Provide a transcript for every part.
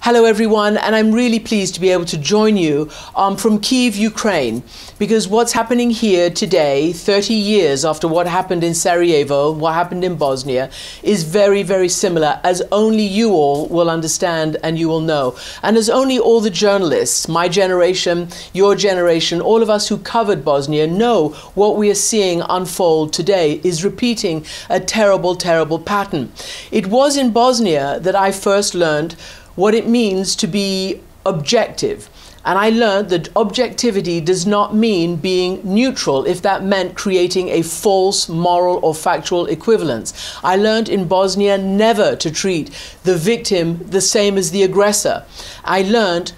Hello everyone, and I'm really pleased to be able to join you from Kyiv, Ukraine, because what's happening here today, 30 years after what happened in Sarajevo, what happened in Bosnia, is very, very similar, as only you all will understand and you will know. And as only all the journalists, my generation, your generation, all of us who covered Bosnia know what we are seeing unfold today is repeating a terrible, terrible pattern. It was in Bosnia that I first learned what it means to be objective. And I learned that objectivity does not mean being neutral, if that meant creating a false moral or factual equivalence. I learned in Bosnia never to treat the victim the same as the aggressor. I learned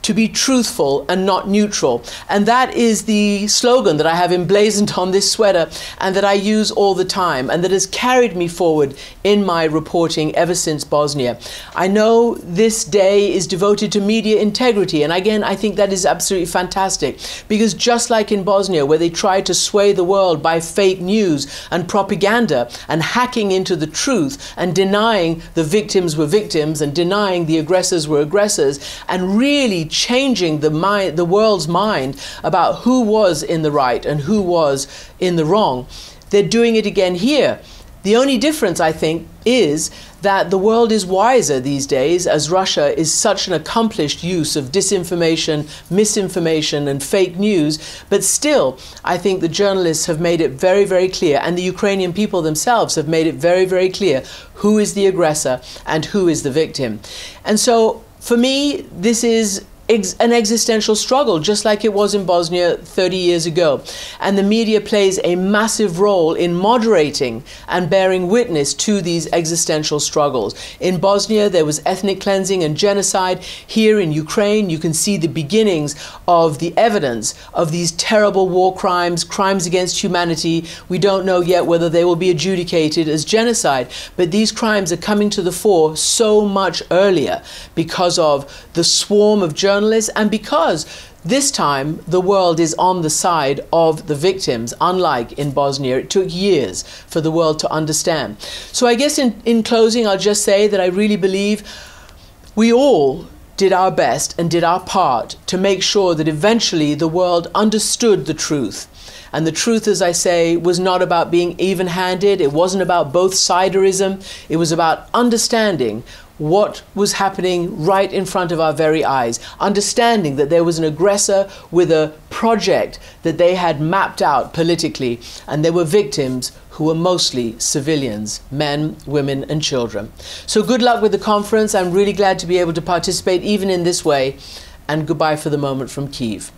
to be truthful and not neutral. And that is the slogan that I have emblazoned on this sweater and that I use all the time and that has carried me forward in my reporting ever since Bosnia. I know this day is devoted to media integrity, and again, I think that is absolutely fantastic, because just like in Bosnia, where they tried to sway the world by fake news and propaganda and hacking into the truth and denying the victims were victims and denying the aggressors were aggressors and really changing the world's mind about who was in the right and who was in the wrong, they're doing it again here. The only difference, I think, is that the world is wiser these days, as Russia is such an accomplished use of disinformation, misinformation, and fake news. But still, I think the journalists have made it very, very clear, and the Ukrainian people themselves have made it very, very clear who is the aggressor and who is the victim. And so, for me, this is an existential struggle, just like it was in Bosnia 30 years ago. And the media plays a massive role in moderating and bearing witness to these existential struggles. In Bosnia, there was ethnic cleansing and genocide. Here in Ukraine, you can see the beginnings of the evidence of these terrible war crimes, crimes against humanity. We don't know yet whether they will be adjudicated as genocide, but these crimes are coming to the fore so much earlier because of the swarm of journalists and because this time the world is on the side of the victims, unlike in Bosnia. It took years for the world to understand. So I guess in closing, I'll just say that I really believe we all did our best and did our part to make sure that eventually the world understood the truth. And the truth, as I say, was not about being even-handed. It wasn't about both-siderism. It was about understanding what was happening right in front of our very eyes, understanding that there was an aggressor with a project that they had mapped out politically, and there were victims who were mostly civilians, men, women, and children. So good luck with the conference. I'm really glad to be able to participate even in this way, and goodbye for the moment from Kyiv.